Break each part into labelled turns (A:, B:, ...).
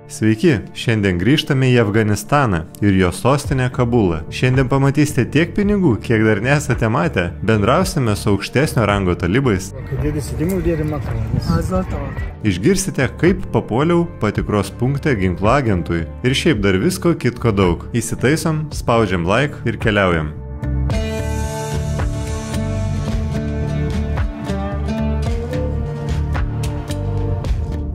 A: Sveiki, šiandien grįžtame į Afganistaną ir jo sostinę Kabulą. Šiandien pamatysite tiek pinigų, kiek dar nesate matę. Bendrausime su aukštesnio rango talibais. Išgirsite, kaip papuoliau patikros punkte ginklo agentui. Ir šiaip dar visko kitko daug. Įsitaisom, spaudžiam like ir keliaujam.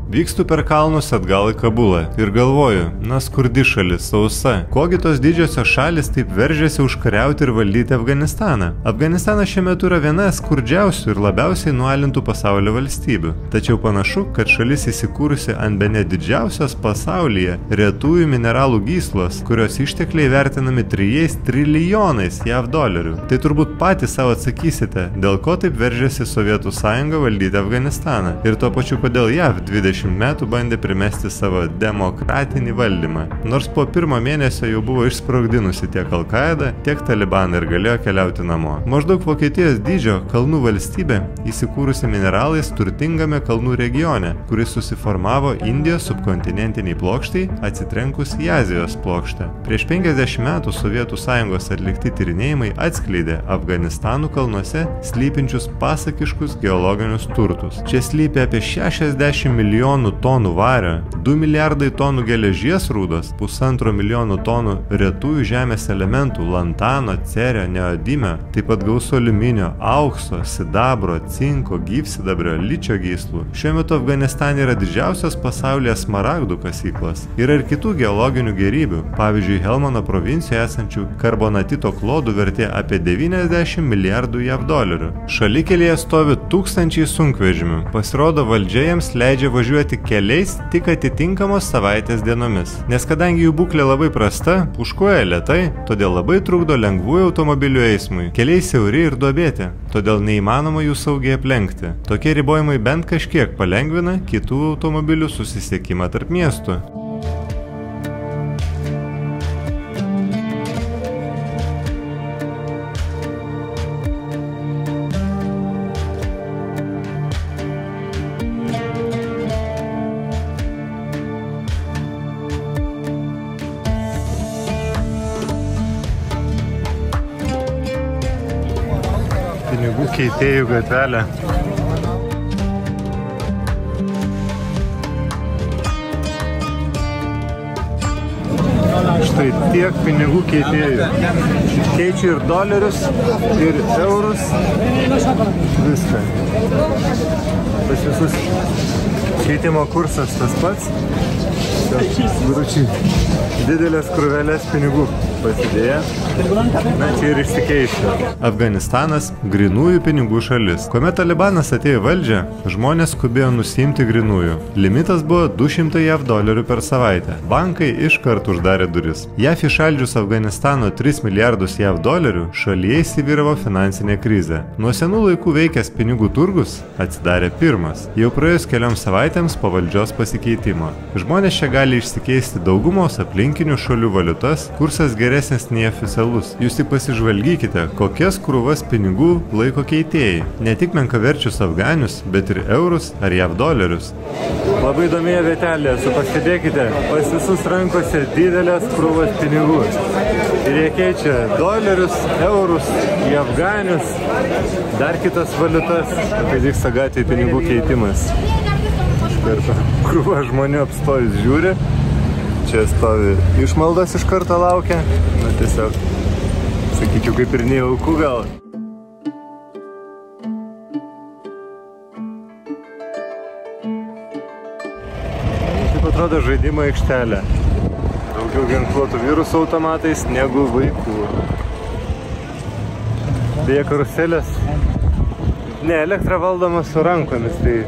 A: Vykstu per kalnus atgal į Kabulą ir galvoju, skurdi šalis, sausa. Kogi tos didžiosios šalis taip veržiasi užkariauti ir valdyti Afganistaną? Afganistanas šiuo metu yra viena skurdžiausių ir labiausiai nualintų pasaulio valstybių. Tačiau panašu, kad šalis įsikūrusi ant bene didžiausios pasaulyje retųjų mineralų gyslos, kurios ištekliai vertinami 3 trilijonais JAV dolerių. Tai turbūt patys savo atsakysite, dėl ko taip veržiasi Sovietų sąjunga valdyti Afganistaną. Ir tuo pačiu, kodėl JAV 20 metų bandė primesti savo demokratinį valdymą. Nors po pirmo mėnesio jau buvo išsprogdinusi tiek Al-Qaeda, tiek Talibaną ir galėjo keliauti namo. Maždaug Vokietijos dydžio kalnų valstybė įsikūrusi mineralais turtingame kalnų regione, kuris susiformavo Indijos subkontinentiniai plokštai atsitrenkus į Azijos plokštę. Prieš 50 metų Sovietų sąjungos atlikti tyrinėjimai atskleidė Afganistanų kalnuose slypinčius pasakiškus geologinius turtus. Čia slypi apie 60 milijonų tonų vario, 2 milijardai tonų geležies rūdos, 1,5 milijono tonų retųjų žemės elementų, lantano, cerio, neodimio, taip pat gausu aliuminio, aukso, sidabro, cinko, gyvsidabrio, ličio gyslų. Šiuo metu Afganistane yra didžiausios pasaulyje smaragdų kasyklos. Yra ir kitų geologinių gėrybių, pavyzdžiui, Helmano provincijoje esančių karbonatito klodų vertė apie 90 milijardų JAV dolerių. Šalikelėje stovi tūkstančiai sunkvežimių. Pasirodo, valdžia jiems leidžia važiuoti keliais tik atitinkamos savaitės dienomis. Nes kadangi jų būklė labai prasta, pūškuoja lėtai, todėl labai trukdo lengvųjų automobilių eismui. Keliai siauri ir duobėti, todėl neįmanoma jų saugiai aplenkti. Tokie ribojimai bent kažkiek palengvina kitų automobilių susisiekimą tarp miestų. Pinigų keitėjų gatvelė. Štai tiek pinigų keitėjų. Keičia ir dolerius, ir eurus. Viską. Pas visus keitimo kursas tas pats. Gručiai. Didelės krūvelės pinigų pasidėję. Čia ir išsikeičia. Afganistanas – grynųjų pinigų šalis. Kuomet Talibanas atėjo į valdžią, žmonės skubėjo nusiimti grynųjų. Limitas buvo 200 JAV dolerių per savaitę. Bankai iškart uždarė duris. JAV įšaldžius Afganistano 3 milijardus JAV dolerių, šalyje įsivyravo finansinė krizė. Nuo senų laikų veikęs pinigų turgus atsidarė pirmas. Jau praėjus kelioms savaitėms po valdžios pasikeitimo. Žmonės čia gali išsikeisti daugumos aplinkinių šalių valiutas, kursas geresnis nei oficialus. Jūs tik pasižvalgykite, kokias krūvas pinigų laiko keitėjai. Ne tik menkaverčius afganius, bet ir eurus ar JAV dolerius. Labai įdomėje vietelė, pastebėkite, pas visus rankose didelės krūvas pinigų. Ir jie keičia dolerius, eurus, į afganius, dar kitas valiutas. Tai vyksta gatvėje pinigų keitimas. Iš karto krūva žmonių apstojus žiūri. Čia stovi išmaldos iš karto laukia. Tiesiog, sakyčiau, kaip ir nejaukų gal. Taip atrodo žaidimo aikštelė. Daugiau ginkluotų vyrų su automatais negu vaikų. Beje, karuselės ne elektra valdomas su rankomis, tai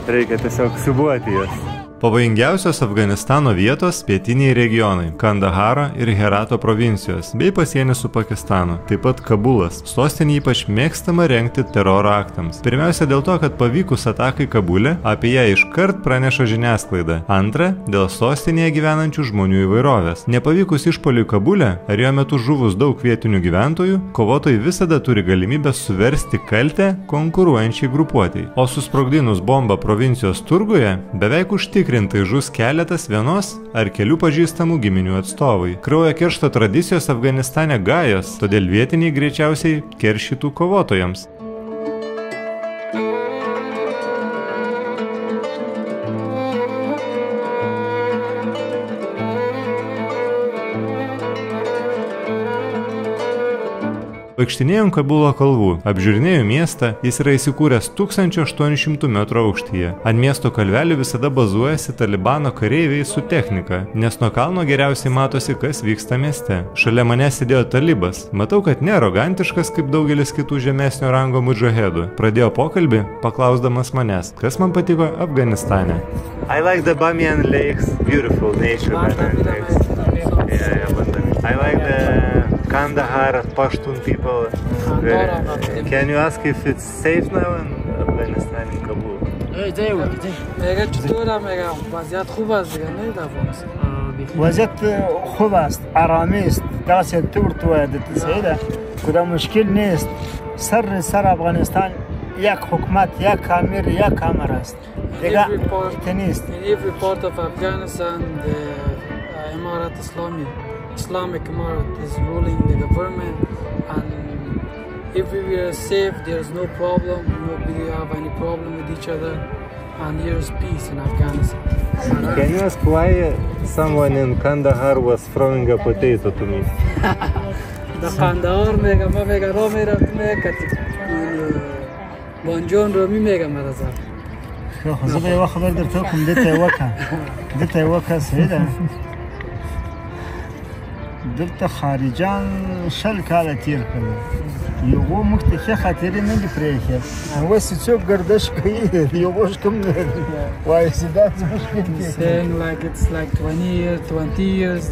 A: reikia tiesiog siūbuoti jas. Pavojingiausios Afganistano vietos pietiniai regionai – Kandaharo ir Herato provincijos, bei pasienis su Pakistanu, taip pat Kabulas. Sostinė ypač mėgstama rengti teroro aktams. Pirmiausia dėl to, kad pavykus atakai Kabule, apie ją iškart praneša žiniasklaida. Antra, dėl sostinėje gyvenančių žmonių įvairovės. Nepavykus išpuoliui Kabule, ar jo metu žuvus daug vietinių gyventojų, kovotojai visada turi galimybę suversti kaltę konkuruojančiai grupuotei. O susprogdinus bombą provincijos turguje, beveik užtikrinti užtikrintai žus keletas vienos ar kelių pažįstamų giminių atstovai. Kraujo keršto tradicijos Afganistane gajos, todėl vietiniai greičiausiai keršytų kovotojams. Vaikštinėjom Kabulo kalvų, apžiūrinėjau miestą, jis yra įsikūręs 1800 metrų aukštyje. Ant miesto kalvelių visada bazuojasi Talibano kareiviai su technika, nes nuo kalno geriausiai matosi, kas vyksta mieste. Šalia mane sėdėjo talibas. Matau, kad nearogantiškas kaip daugelis kitų žemesnio rango mudžahedų. Pradėjo pokalbį, paklausdamas manęs, kas man patiko Afganistane. I like the Bamiyan lakes, beautiful nature. I like the Kandahar, Pashtun people. Can you ask if it's safe now in Afghanistan, in Kabul?
B: میگه چطوره؟ میگه وضعیت خوب است دیگه نه در افغانستان.
C: وضعیت خوب است، آرامی است، دست تو یادت سیده کدام مشکل نیست. سر افغانستان یک حکومت، یک امیر، یک امر است. دیگه نیست.
B: In every part of Afghanistan, the Emirat Islamic Emirat is ruling the government, and everywhere is safe. There is no problem. Nobody have any problem with each other, and there is peace in Afghanistan.
A: Can you ask why someone in Kandahar was throwing a potato to me?
B: در قندهار میگم ما میگم را میرفت میگم بانجان رو میگم مرزا
C: خب زبا یه خبر در توکم دتا وکا سیده دلتا خارجان شل کالا تیر کرده یوگو مختخی خاطری نگی پریخه واسه چوب گردش که یوگوش کم نگی وای سیدات مشکل
B: saying like it's like 20 years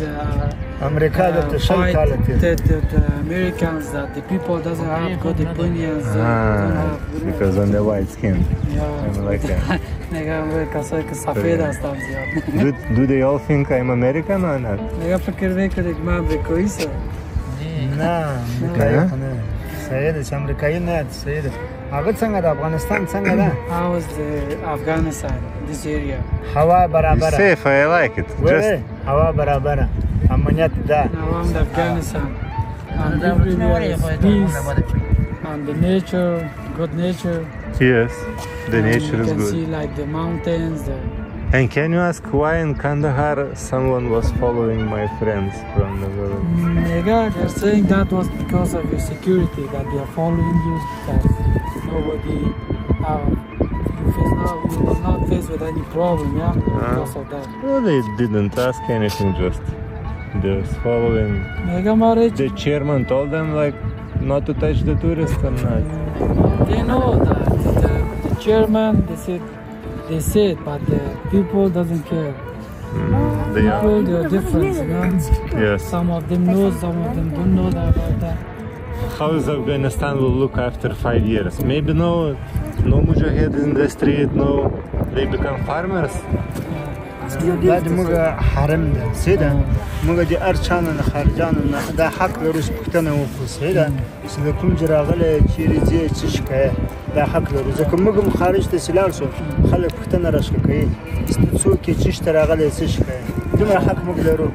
C: America دلتا شل کالا تیر
B: the Americans that the people doesn't have good opinions
A: Because on the white skin. I'm like that.
B: نگم کسایی که سفید هستم زیاد
A: Do they all think I'm American or not?
B: نگم فکر میکنی که من امریکایی سم
C: نه امریکایی نه سیده چه امریکایی نه سیده آقا څنګه د افغانستان څنګه ده
B: How is the Afghanistan, this area?
C: هوا برابره
A: Safe, I like it. Just
C: هوا برابره امنیت ده
B: Now I'm in Afghanistan and everywhere is peace and the nature, good nature.
A: yes, the nature is
B: You can
A: good.
B: see like the mountains,
A: And can you ask why in Kandahar someone was following my friends from the world?
B: Mega, they're saying that was because of your security, that they are following you because nobody, you will not face with any problem, yeah, because of that.
A: Well, they didn't ask anything, just following.
B: Mega marriage,
A: The chairman told them like not to touch the tourists or not.
B: they know that the chairman, they said, but the people doesn't care.
A: They are.
B: People, they are different, you know.
A: Yes.
B: Some of them know, some of them don't know about that.
A: How is Afghanistan will look after 5 years? Maybe no mujahid in the street, no. They become farmers.
C: بعد موږ حرم ده سیده موږ د ارچانو نه خارجانو نه دا حق لرو چې پښتنه وکړو سیده چې د کوم جراغله چیرې ځي چې شکایه دا حق لرو ځکه موږ هم خارج ته سلاړ شو خلک پښتنه راشکه کوي څوک چې چشته راغلی څه شکایه دومره حق موږ لرو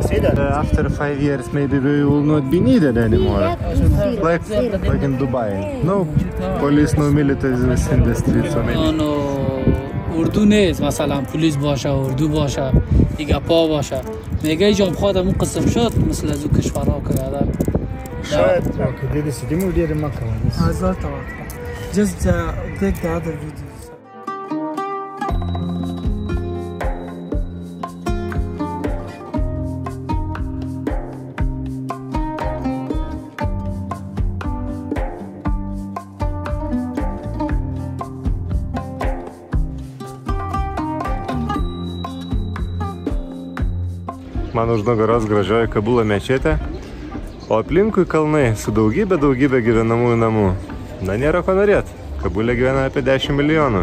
C: سیده
A: After 5 years, maybe we will not be needed anymore. Like in Dubai. No police, no military in the streets. So maybe.
B: اردو نیست مثلا پلیس باشه اردو باشه دیگه پا باشه میگه ایجاب خودمون قسم شد مثل از اون کشورها کرده
C: شاید که دیدی سیدیمو دیره مکه
B: ازال توقع just take the other videos
A: Man už nugaros gražioji Kabulo mečetė, o aplinkui kalnai su daugybė gyvenamųjų namų. Na, nėra ko norėt. Kabulė gyvena apie 10 milijonų.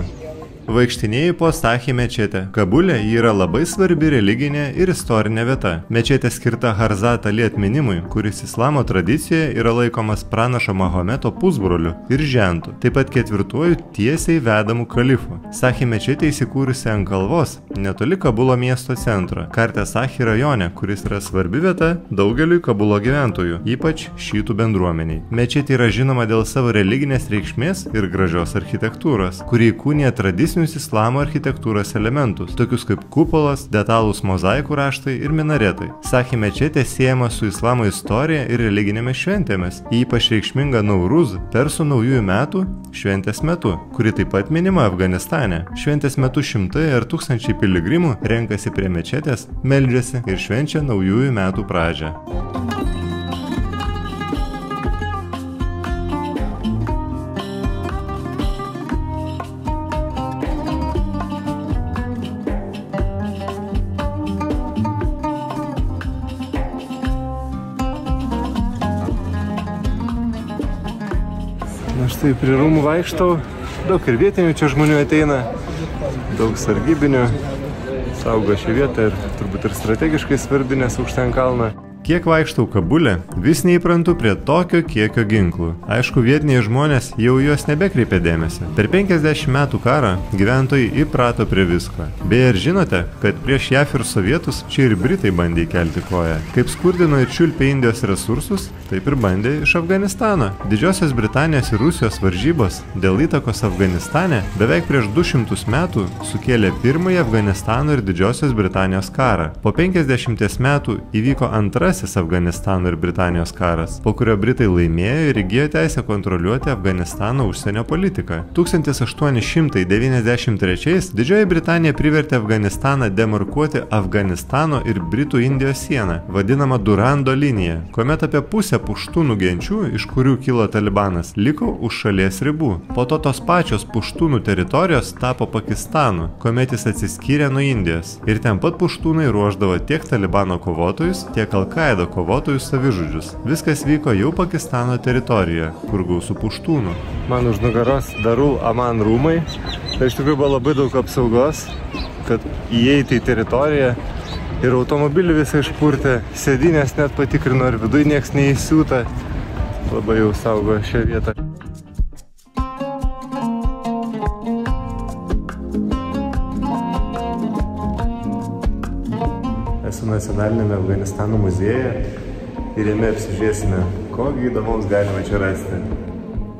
A: Vaikštinėjai po Sahi mečetę. Kabulė yra labai svarbi religinė ir istorinė vieta. Mečetė skirta Harzat Ali atminimui, kuris islamo tradicijoje yra laikomas pranašo Mahometo pusbroliu ir žentu, taip pat ketvirtuoju tiesiai vedamu kalifu. Sahi mečetė įsikūrusi ant kalvos, netoli Kabulo miesto centro, Karte Sahi rajone, kuris yra svarbi vieta daugeliui Kabulo gyventojų, ypač šytų bendruomeniai. Mečetė yra žinoma dėl savo religinės reikšmės ir gražios architektūros, kuri įkūnija tradicinius islamo architektūros elementus, tokius kaip kupolas, detalūs mozaikų raštai ir minaretai. Sahi mečetė siejama su islamo istorija ir religinėmis šventėmis, ypač reikšminga Nauruz, persų naujųjų metų šventės metu, kuri taip pat minima Afganistane. Šventės metu šimtai ar tūkstančiai piligrimų renkasi prie mečetės, meldžiasi ir švenčia naujųjų metų pradžią. Štai prie rūmų vaikštau, daug ir vietinių čia žmonių ateina, daug sargybinių, saugo šią vietą ir turbūt ir strategiškai svarbi, nes aukštai ant kalno. Kiek vaikštau Kabulė, vis neįprantu prie tokio kiekio ginklų. Aišku, vietiniai žmonės jau juos nebekreipia dėmesio. Per 50 metų karą gyventojai įprato prie visko. Beje, ir žinote, kad prieš JAF ir sovietus čia ir Britai bandė įkelti koją. Kaip skurdino ir čiulpė Indijos resursus, taip ir bandė iš Afganistano. Didžiosios Britanijos ir Rusijos varžybos dėl įtakos Afganistane beveik prieš 200 metų sukėlė pirmąjį Afganistano ir Didžiosios Britanijos karą. Po 50 metų įvyko antrasis Afganistano ir Britanijos karas, po kurio Britai laimėjo ir įgijo teisę kontroliuoti Afganistano užsienio politiką. 1893 Didžioji Britanija privertė Afganistaną demarkuoti Afganistano ir Britų Indijos sieną, vadinamą Durando liniją, kuomet apie pusę puštūnų genčių, iš kurių kilo Talibanas, liko už šalies ribų. Po to tos pačios puštūnų teritorijos tapo Pakistanu, kuomet jis atsiskyrė nuo Indijos. Ir ten pat puštūnai ruošdavo tiek Talibano kovotojus, tiek Al-Qaeda kovotojų savižudžius. Viskas vyko jau Pakistano teritorijoje, kur gausų puštūnų. Man už nugaros Darul Aman rūmai. Tai iš tikrųjų buvo labai daug apsaugos, kad įeiti į teritoriją. Ir automobilį visą išpurtė, sėdynės net patikrino, ir viduj nieks neįsiūta. Labai jau saugo šią vietą. Esu nacionalinėme Afganistano muziejuje ir jame apsižiūrėsime, kokį įdomaus galime čia rasti.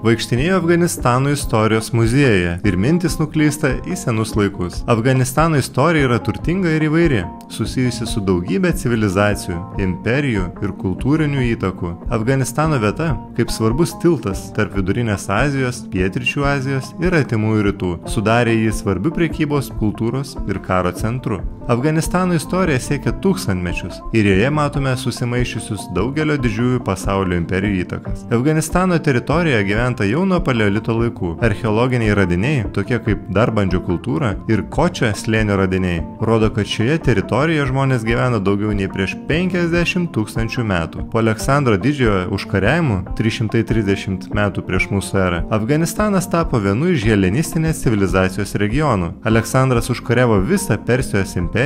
A: Vaikštinėjo Afganistano istorijos muziejuje ir mintis nuklysta į senus laikus. Afganistano istorija yra turtinga ir įvairi, susijusi su daugybė civilizacijų, imperijų ir kultūrinių įtakų. Afganistano vieta kaip svarbus tiltas tarp Vidurinės Azijos, Pietryčių Azijos ir Artimųjų rytų, sudarė jį svarbiu prekybos, kultūros ir karo centru. Afganistano istorija siekia tūkstantmečius ir joje matome susimaišiusius daugelio didžiųjų pasaulio imperijų įtakas. Afganistano teritorijoje gyventa jau nuo paleolito laikų. Archeologiniai radiniai, tokie kaip Darbandžio kultūra ir Kočio slėnio radiniai, rodo, kad šioje teritorijoje žmonės gyveno daugiau nei prieš 50 000 metų. Po Aleksandro didžiojo užkariavimų 330 metų prieš mūsų erą, Afganistanas tapo vienu iš helenistinės civilizacijos regionų. Aleksandras užkariavo visą Persijos imperiją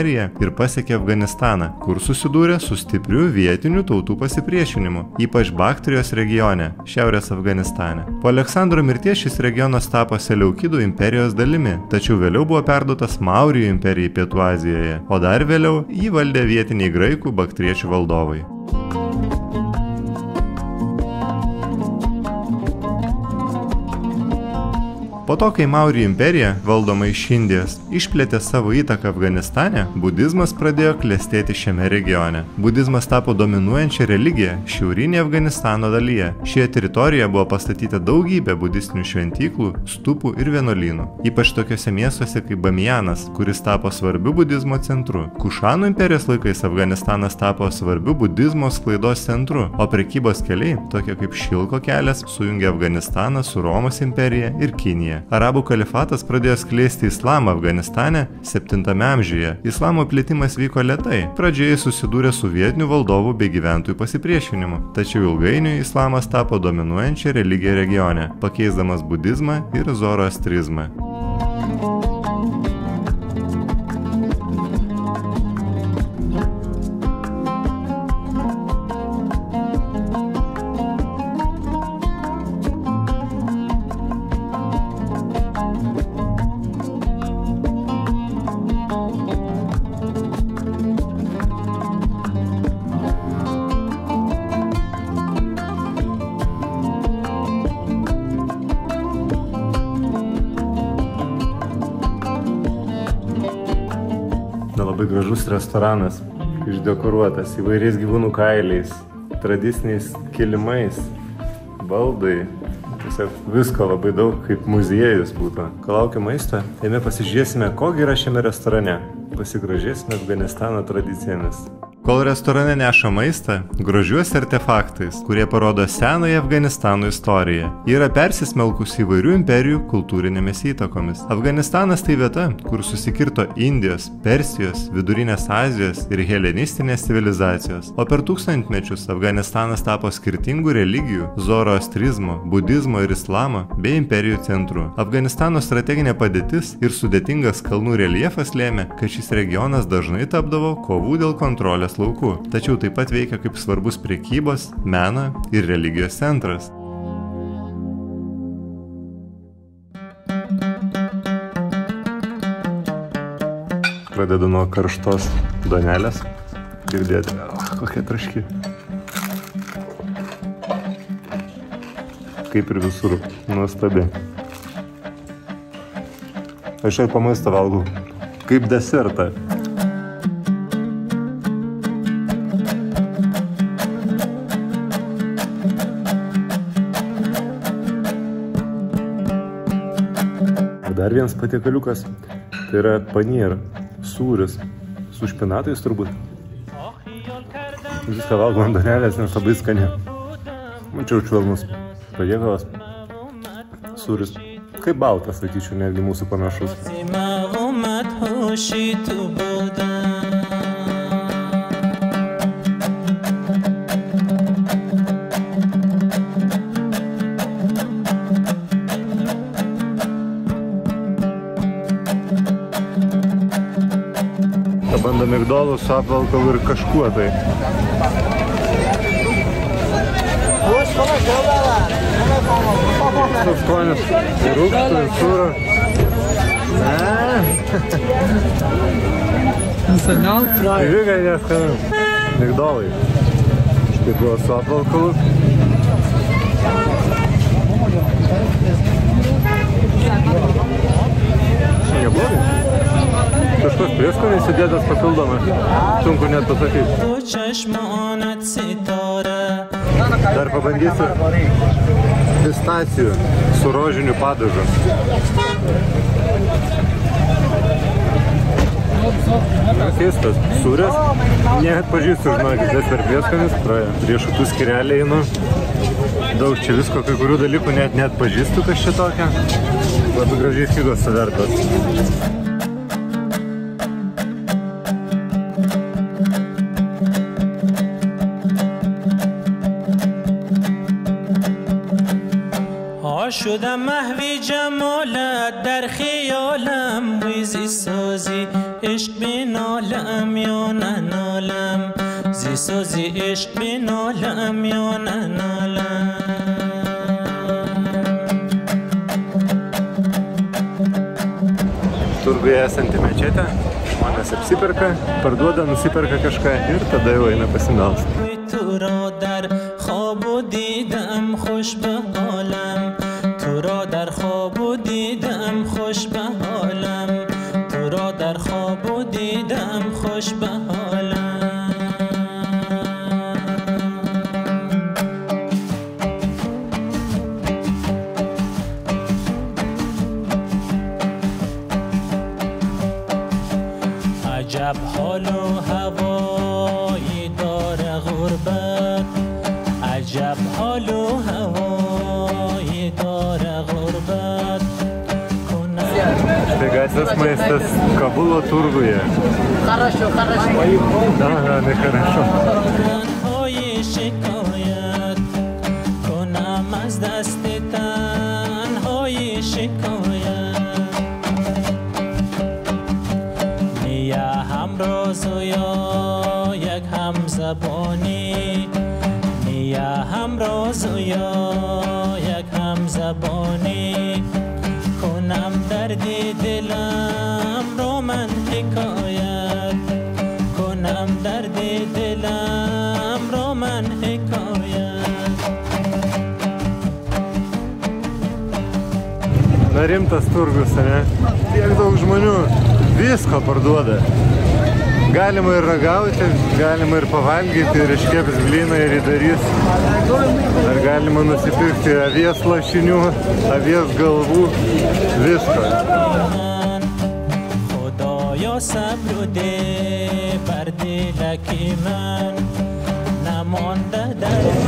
A: ir pasiekė Afganistaną, kur susidūrė su stipriu vietinių tautų pasipriešinimu, ypač Baktrijos regione, šiaurės Afganistane. Po Aleksandro mirties šis regionas tapo Seleukidų imperijos dalimi, tačiau vėliau buvo perduotas Maurijų imperijai Pietų Azijoje, o dar vėliau jį valdė vietiniai graikų baktriečių valdovai. Po to, kai Maurijų imperija, valdoma iš Indijos, išplėtė savo įtaką Afganistane, budizmas pradėjo klestėti šiame regione. Budizmas tapo dominuojančia religija šiaurinėje Afganistano dalyje. Šioje teritorijoje buvo pastatyta daugybė budistinių šventyklų, stupų ir vienuolynų, ypač tokiuose miestuose kaip Bamijanas, kuris tapo svarbiu budizmo centru. Kušanų imperijos laikais Afganistanas tapo svarbiu budizmo sklaidos centru, o prekybos keliai, tokie kaip Šilko kelias, sujungė Afganistaną su Romos imperija ir Kinija. Arabų kalifatas pradėjo skleisti islamą Afganistane 7 amžiuje. Islamo plėtimas vyko lėtai. Pradžioje susidūrė su vietinių valdovų bei gyventojų pasipriešinimu. Tačiau ilgainiui islamas tapo dominuojančia religija regione, pakeisdamas budizmą ir zoroastrizmą. Labai gražus restoranas, išdekoruotas įvairiais gyvūnų kailiais, tradiciniais kilimais, baldai. Tiesiog visko labai daug, kaip muziejus būtų. Kol laukia maisto, jame pasižiūrėsime, kogi yra šiame restorane. Pasigrožėsime Afganistano tradicijomis. Kol restorane neša maistą, grožiuosi artefaktais, kurie parodo senąją Afganistano istoriją. Ji yra persismelkusi įvairių imperijų kultūrinėmis įtakomis. Afganistanas tai vieta, kur susikirto Indijos, Persijos, Vidurinės Azijos ir helenistinės civilizacijos. O per tūkstantmečius Afganistanas tapo skirtingų religijų, zoroastrizmo, budizmo ir islamo bei imperijų centrų. Afganistano strateginė padėtis ir sudėtingas kalnų reljefas lėmė, kad šis regionas dažnai tapdavo kovų dėl kontrolės laukų, tačiau taip pat veikia kaip svarbus prekybos, meno ir religijos centras. Pradedu nuo karštos duonelės. Girdėti, kokia traški. Kaip ir visur, nuostabi. Aš ir po maistą valgau, kaip desertą. Dar vienas patiekaliukas, tai yra panier, sūris, su špinatais turbūt. Viską valgau ant duonelės, nes labai skani. Mačiau švelnus patiekalas, sūris, kaip baltas, sakyčiau, netgi mūsų panašus. Bando migdolų su apvalkalu ir kažkuo tai. Tas skonis ir rūgštų, ir sūro. Vygai neskanu. Migdolai. Štai buvo su apvalkalu. Neblogai. Kažkoks prieskonis įdėtas papildomas. Sunku net pasakyti. Dar pabandysiu pistacijų su rožiniu padažu. Keistas sūris. Neatpažįstu, žinokit, bet per prieskonis. Riešutų skyrelį einu. Daug čia visko, kai kurių dalykų net neatpažįstu, kas čia tokia. Labai gražiai figos suvertos.
D: شدم محوی جمالت در خیالم ویزی سازی عشق بنالم یا ننالم زی سازی عشق بنالم یا ننالم
A: Turguje esanti mečetė, žmonės apsiperka, parduoda, nusiperka kažką ir tada jau eina pasimelsti.
D: تو را در خواب و دیدم خوش به حالم تو را در خواب و دیدم خوش به حالم تو را در خواب و دیدم خوش به حالم عجب حال و هوایی داره غربت عجب حال و هوایی داره غربت
A: Štai gatvės maistas Kabulo turguje.
C: Хорошо.
A: Da, necharašo.
D: تنهای شکایت کنم از دست تنهای شکایت نیا همراز و یا یک همزبانی نیا همراز و یا یک همزبانی کنم درد دلم را من حکایت کنم درد دلم را من حکایت
A: Na rimtas turgus, ne? Tiek daug žmonių visko parduoda. Galima ir ragauti, galima ir pavalgyti, ir iškeps blyną, ir įdarys. Ar galima nusipirkti avies lašinių, avies galvų, visko.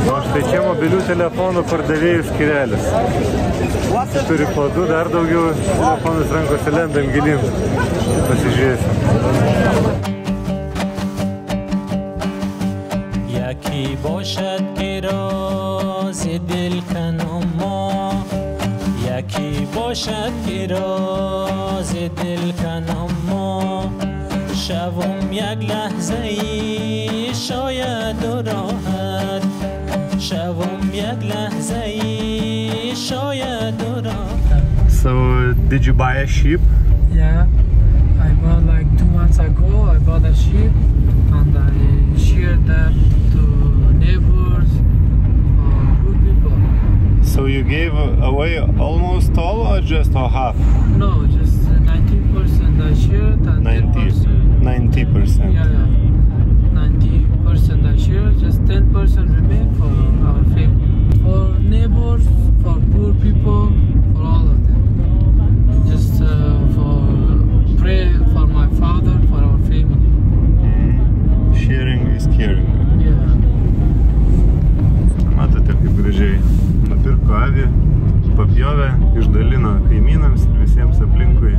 A: O štai čia mobilių telefonų pardavėjų skyrelis. Turi po 2, dar daugiau telefonus rankose lendam gilin. Pasižiūrėsim.
D: یکی باشد که راز دل کنم ما یکی باشد که راز دل کنم ما شوم یک لحظه ای شاید راحت شوم یک لحظه ای شاید راحت.
A: So, did you buy a sheep?
B: Yeah, I bought like 2 months ago. I bought a sheep and I shared that to neighbors or good people.
A: So you gave away almost all or just half?
B: No, just 90% I shared and
A: 90%.
B: Yeah, 90% I shared. Just 10% remain for our family, for neighbors, for poor people, for all of them. Just for pray for my father, for our family.
A: Sharing is caring.
B: Yeah.
A: Matote, kaip gražiai nupirko avį, papjovė, išdalino kaimynams ir visiems aplinkui.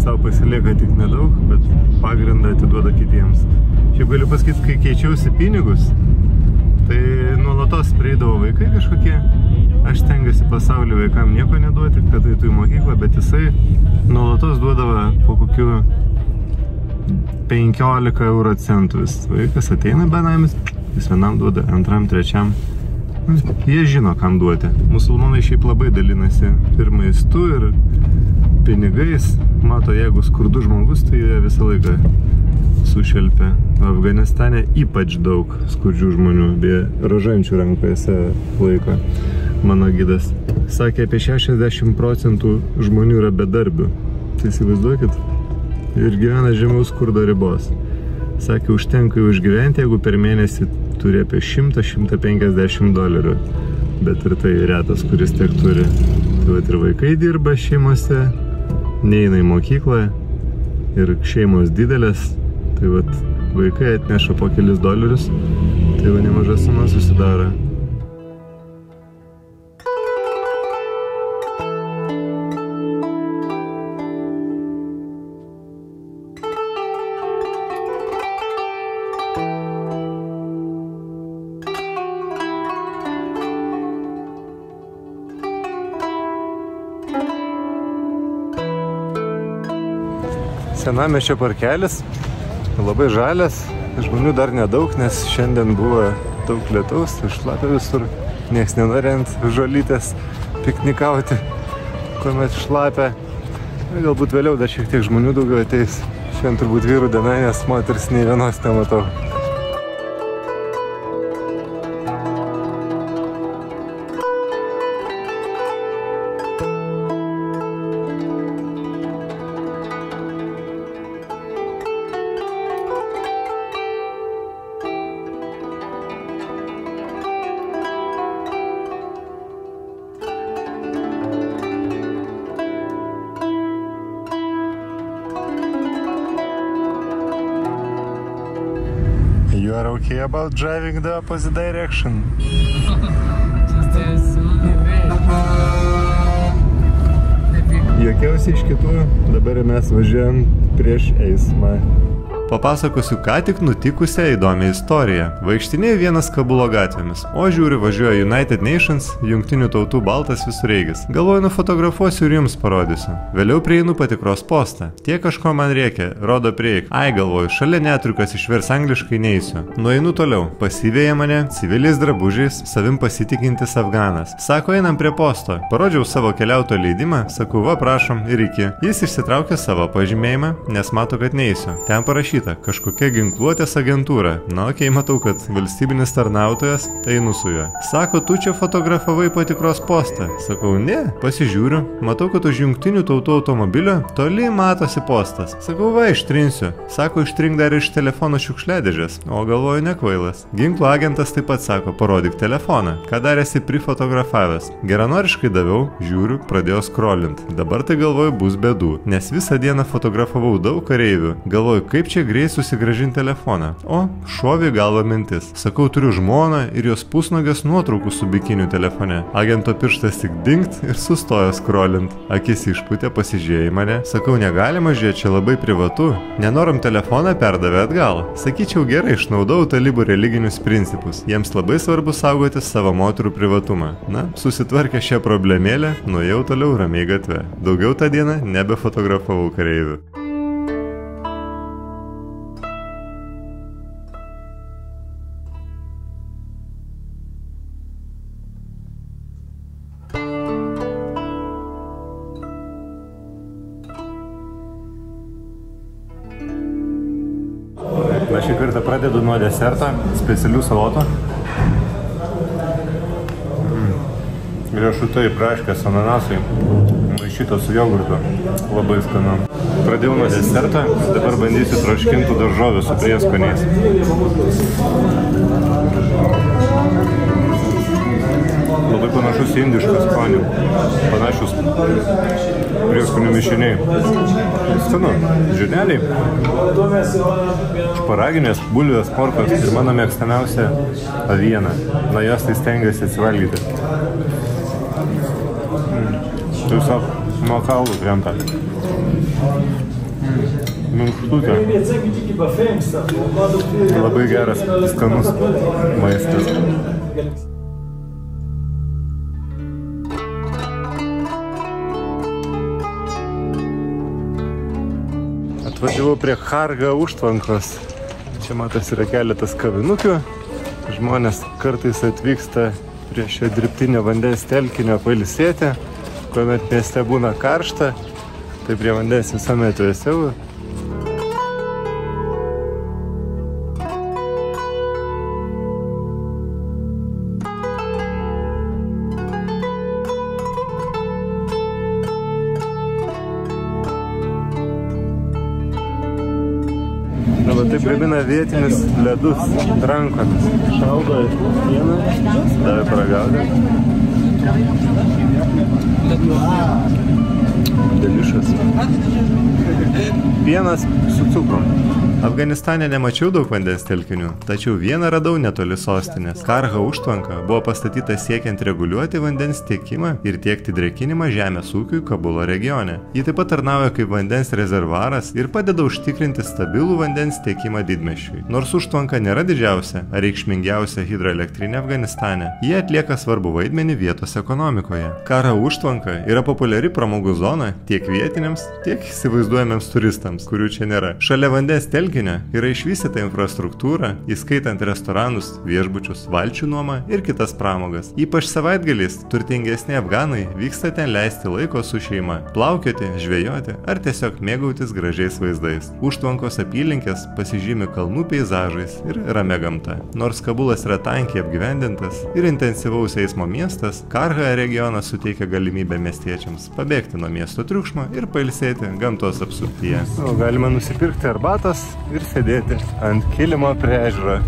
A: Savo pasilieka tik nedaug, bet pagrindą atiduoda kitiems. Šiaip galiu pasakyti, kai keičiausi pinigus, tai nuolatos prieidavo vaikai kažkokie. Aš stengiuosi pasaulį vaikam nieko neduoti, kad eitų į mokyklą, bet jisai nuolatos duodavo po kokių 15 euro centų. Vaikas ateina benamis, jis vienam duoda, antram, trečiam. Jie žino, kam duoti. Musulmonai šiaip labai dalinasi ir maistu, ir pinigais. Mato, jeigu skurdus žmogus, tai jie visą laiką sušelpia. Afganistane ypač daug skurdžių žmonių, beje, rožančių rankose laiko. Mano gidas sakė, apie 60% žmonių yra bedarbių. Tai įsivaizduokit, ir gyvena žemiau skurdo ribos. Sakė, užtenka jau išgyventi, jeigu per mėnesį turi apie $100–150. Bet ir tai retas, kuris tiek turi. Tai vat ir vaikai dirba šeimose, neina į mokyklą ir šeimos didelės. Tai vat vaikai atneša po kelis $, tai va nemaža suma susidaro. Senamiesčio parkelis, labai žalias, žmonių dar nedaug, nes šiandien buvo daug lietaus, šlapia visur, nieks nenori ant žolytės piknikauti, kuomet šlapia. Galbūt vėliau dar šiek tiek žmonių daugiau ateis. Šiandien turbūt vyrų diena, nes moteris nei vienos nematau. You are okay about driving the opposite direction?
B: Just there's only way.
A: Jokiausi iš kitų, dabar mes važiuojam prieš eismą. Papasakosiu ką tik nutikusią įdomią istoriją. Vaikštinėjau vienas Kabulo gatvėmis, o žiūriu važiuoja United Nations, jungtinių tautų baltas visureigis. Galvoju, nufotografuosiu ir jums parodysiu. Vėliau prieinu patikros postą. Tie kažko man rėkia, rodo prieik. Ai, galvoju, šalia netrukas išvers angliškai neįsiu. Nueinu toliau. Pasiveja mane civiliais drabužiais, savim pasitikintis afganas. Sako, einam prie posto. Parodžiau savo keliauto leidimą, sakau, va prašom ir iki. Jis išsitraukė savo pažymėjimą, nes mato, kad neįsiu. Ten parašyta parašyta kažkokia ginkluotės agentūra. Na, okei, matau, kad valstybinis tarnautojas, tai einu su juo. Sako, tu čia fotografavai patikros postą. Sakau, ne, pasižiūriu. Matau, kad už Jungtinių tautų automobilio toli matosi postas. Sakau, va, ištrinsiu. Sako, ištrink dar iš telefono šiukšliadėžės. O galvoju, nekvailas. Ginklų agentas taip pat sako, parodyk telefoną. Ką dar esi prifotografavęs? Geranoriškai daviau, žiūriu, pradėjau scrollint. Dabar tai galvoju, bus bėdų, nes visą dieną fotografavau daug kareivių. Galvoju, kaip čia greit susigrąžinti telefoną. O, šovė galva mintis. Sakau, turiu žmoną ir jos pusnogės nuotraukų su bikiniu telefone. Agento pirštas tik dingt ir sustojo scrollint. Akis išputė, pasižiūrėjo į mane. Sakau, negalima žiūrėti, čia labai privatu. Nenorom telefoną perdavė atgal. Sakyčiau, gerai išnaudau talibų religinius principus. Jiems labai svarbu saugoti savo moterų privatumą. Na, susitvarkė šią problemėlę, nuėjau toliau ramiai gatve. Daugiau tą dieną nebefotografavau kareivių. Na, šį kartą pradedu nuo deserto, specialių salotų. Riešutai, braškės, ananasai, maišytos su jogurtu, labai skanu. Pradėjau nuo deserto, dabar bandysiu troškintų daržovių su prieskoniais. Labai panašus į indišką skonį, panašus prieskonių mišiniai. Skanu, žirneliai, šparaginės, bulvės, morkos ir mano mėgstamiausia aviena. Na, jos tai stengiasi atsivalgyti. Tiesiog nuo kaulų krenta. Minkštutė. Labai geras, skanus maistas. Atvažiavau prie Kharga užtvankos. Čia matas yra keletas kavinukių. Žmonės kartais atvyksta prie šio dirbtinio vandens telkinio pailsėti. Kuomet mieste būna karšta, tai prie vandens visuomet vėsiau. Dabar taip gamina vietinis ledus rankomis. Šaldo vieną, davė paragauti. Delicious. Pienas su cukrum. Afganistane nemačiau daug vandens telkinių, tačiau vieną radau netoli sostinės. Kharga užtvanka buvo pastatyta siekiant reguliuoti vandens tiekimą ir tiekti drėkinimą žemės ūkiui Kabulo regione. Ji taip pat tarnauja kaip vandens rezervuaras ir padeda užtikrinti stabilų vandens tiekimą didmiesčiui. Nors užtvanka nėra didžiausia ar reikšmingiausia hidroelektrinė Afganistane, jie atlieka svarbu vaidmenį vietos ekonomikoje. Kharga užtvanka yra populiari pramogų zona tiek vietiniams, tiek įsivaizduojamiems turistams, kurių čia nėra. Šalia vandens telkinio yra išvystyta infrastruktūra, įskaitant restoranus, viešbučius, valčių nuomą ir kitas pramogas. Ypač savaitgaliais turtingesni afganai vyksta ten leisti laiko su šeima, plaukioti, žvejoti ar tiesiog mėgautis gražiais vaizdais. Užtvankos apylinkės pasižymi kalnų peizažais ir ramia gamta. Nors Kabulas yra tankiai apgyvendintas ir intensyvaus eismo miestas, Kharga regionas suteikia galimybę miestiečiams pabėgti nuo miesto triukšmo ir pailsėti gamtos apsuptyje. Galima nusipirkti arbatos ir sėdėti ant kilimo prie ežero.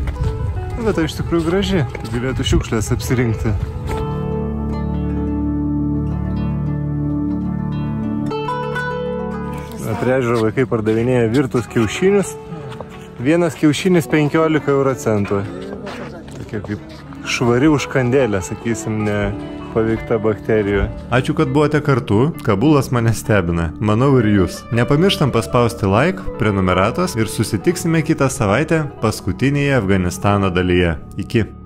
A: Bet tai iš tikrųjų graži, galėtų šiukšlės apsirinkti. Prie ežero vaikai pardavinėja virtus kiaušinius. Vienas kiaušinis 15 euro centų. Tokia kaip švari užkandėlė, sakysim, ne paveikta bakterijų. Ačiū, kad buvote kartu, Kabulas mane stebina. Manau ir jūs. Nepamirštam paspausti like, prenumeratos ir susitiksime kitą savaitę paskutinėje Afganistano dalyje. Iki.